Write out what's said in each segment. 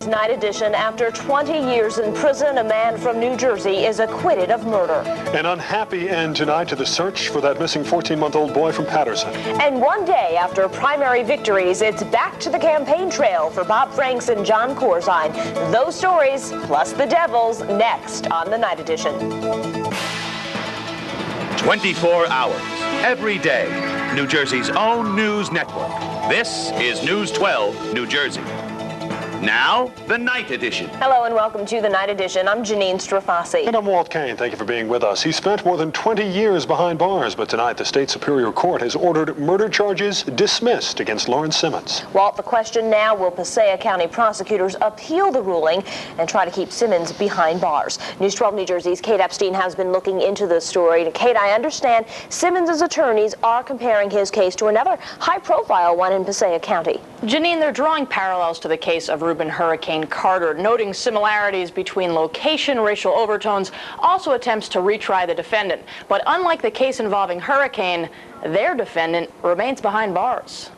Night Edition. After 20 years in prison, a man from New Jersey is acquitted of murder. An unhappy end tonight to the search for that missing 14-month-old boy from Patterson. And one day after primary victories, it's back to the campaign trail for Bob Franks and John Corzine. Those stories, plus the Devils, next on the Night Edition. 24 hours, every day. New Jersey's own news network. This is News 12, New Jersey. Now, the Night Edition. Hello and welcome to the Night Edition. I'm Janine Strafasi. And I'm Walt Kane. Thank you for being with us. He spent more than 20 years behind bars, but tonight the state Superior Court has ordered murder charges dismissed against Lawrence Simmons. Walt, the question now, will Passaic County prosecutors appeal the ruling and try to keep Simmons behind bars? News 12 New Jersey's Kate Epstein has been looking into this story. Kate, I understand Simmons' attorneys are comparing his case to another high-profile one in Passaic County. Janine, they're drawing parallels to the case of Reuben Hurricane Carter, noting similarities between location, racial overtones, also attempts to retry the defendant. But unlike the case involving Hurricane, their defendant remains behind bars.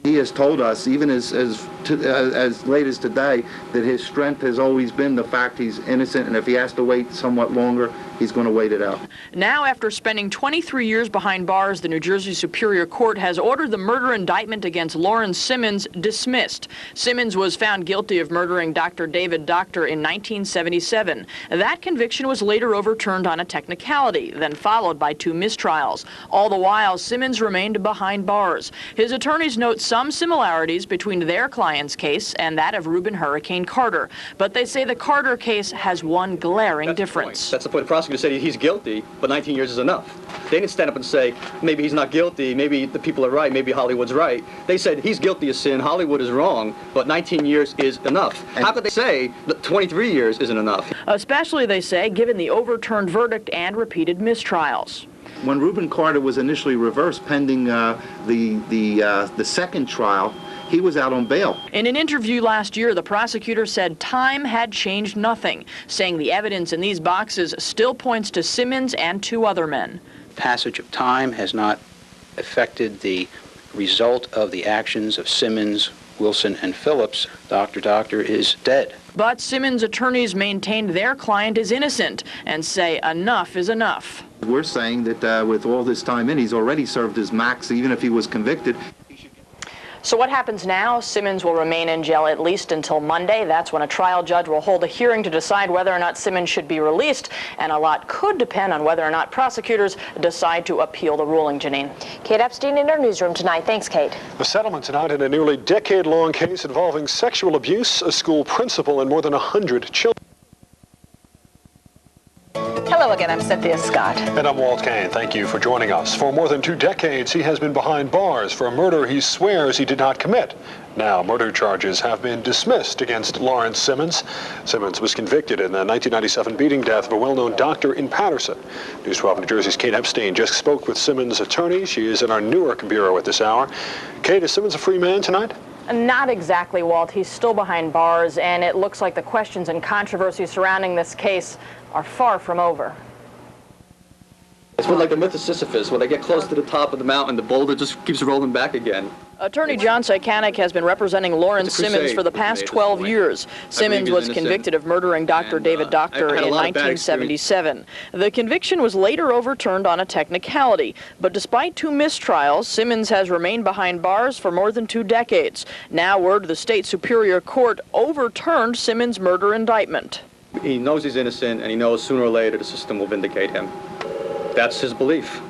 He has told us, even as late as today, that his strength has always been the fact he's innocent, and if he has to wait somewhat longer, he's going to wait it out. Now, after spending 23 years behind bars, the New Jersey Superior Court has ordered the murder indictment against Lawrence Simmons dismissed. Simmons was found guilty of murdering Dr. David Doctor in 1977. That conviction was later overturned on a technicality, then followed by 2 mistrials. All the while, Simmons remained behind bars. His attorneys note some similarities between their client's case and that of Reuben Hurricane Carter, but they say the Carter case has one glaring difference. That's the point. The prosecutor said he's guilty, but 19 years is enough. They didn't stand up and say, maybe he's not guilty, maybe the people are right, maybe Hollywood's right. They said he's guilty of sin, Hollywood is wrong, but 19 years is enough. How could they say that 23 years isn't enough? Especially, they say, given the overturned verdict and repeated mistrials. When Reuben Carter was initially reversed pending the second trial, he was out on bail. In an interview last year, the prosecutor said time had changed nothing, saying the evidence in these boxes still points to Simmons and 2 other men. Passage of time has not affected the result of the actions of Simmons, Wilson, and Phillips. Dr. Doctor is dead. But Simmons' attorneys maintained their client is innocent and say enough is enough. We're saying that with all this time in, he's already served his max, even if he was convicted. So what happens now? Simmons will remain in jail at least until Monday. That's when a trial judge will hold a hearing to decide whether or not Simmons should be released, and a lot could depend on whether or not prosecutors decide to appeal the ruling. Janine. Kate Epstein in our newsroom tonight. Thanks, Kate. A settlement tonight in a nearly decade-long case involving sexual abuse, a school principal, and more than 100 children. Hello again, I'm Cynthia Scott. And I'm Walt Kane. Thank you for joining us. For more than 2 decades, he has been behind bars for a murder he swears he did not commit. Now, murder charges have been dismissed against Lawrence Simmons. Simmons was convicted in the 1997 beating death of a well-known doctor in Patterson. News 12 New Jersey's Kate Epstein just spoke with Simmons' attorney. She is in our Newark bureau at this hour. Kate, is Simmons a free man tonight? Not exactly, Walt. He's still behind bars, and it looks like the questions and controversy surrounding this case are far from over. It's like the myth of Sisyphus. When they get close to the top of the mountain, the boulder just keeps rolling back again. Attorney John Saykanic has been representing Lawrence Simmons for the past 12 years. Simmons was convicted of murdering Dr. David Doctor in 1977. The conviction was later overturned on a technicality, but despite 2 mistrials, Simmons has remained behind bars for more than 2 decades. Now word the state Superior Court overturned Simmons' murder indictment. He knows he's innocent, and he knows sooner or later the system will vindicate him. That's his belief.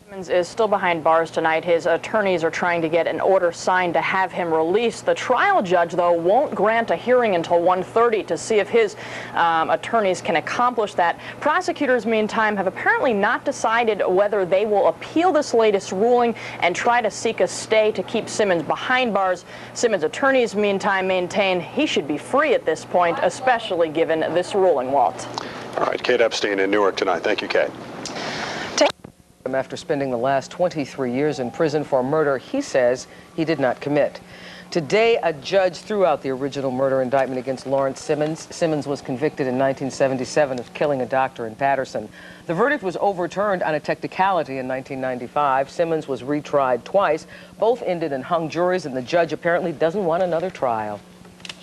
Simmons is still behind bars tonight. His attorneys are trying to get an order signed to have him released. The trial judge, though, won't grant a hearing until 1:30 to see if his attorneys can accomplish that. Prosecutors, meantime, have apparently not decided whether they will appeal this latest ruling and try to seek a stay to keep Simmons behind bars. Simmons' attorneys, meantime, maintain he should be free at this point, especially given this ruling, Walt. All right, Kate Epstein in Newark tonight. Thank you, Kate. After spending the last 23 years in prison for a murder he says he did not commit. Today, a judge threw out the original murder indictment against Lawrence Simmons. Simmons was convicted in 1977 of killing a doctor in Patterson. The verdict was overturned on a technicality in 1995. Simmons was retried twice. Both ended in hung juries, and the judge apparently doesn't want another trial.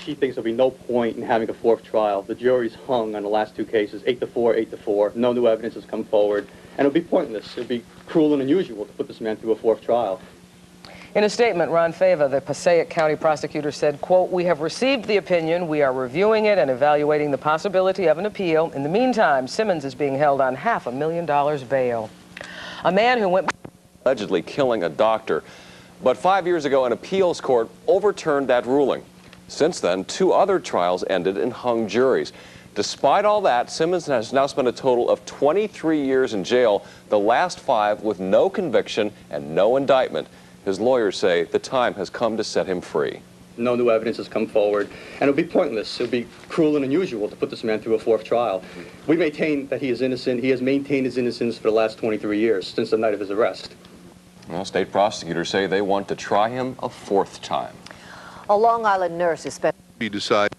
she thinks there'll be no point in having a fourth trial. The jury's hung on the last two cases, 8-4, 8-4. No new evidence has come forward. And it'll be pointless. It'll be cruel and unusual to put this man through a fourth trial. In a statement, Ron Fava, the Passaic County prosecutor, said, quote, "We have received the opinion. We are reviewing it and evaluating the possibility of an appeal. In the meantime, Simmons is being held on $500,000 bail." A man who went allegedly killing a doctor. But 5 years ago, an appeals court overturned that ruling. Since then, 2 other trials ended in hung juries. Despite all that, Simmons has now spent a total of 23 years in jail, the last 5 with no conviction and no indictment. His lawyers say the time has come to set him free. No new evidence has come forward, and it'll be pointless. It'll be cruel and unusual to put this man through a fourth trial. We maintain that he is innocent. He has maintained his innocence for the last 23 years, since the night of his arrest. Well, state prosecutors say they want to try him a 4th time. A Long Island nurse is spent. He decided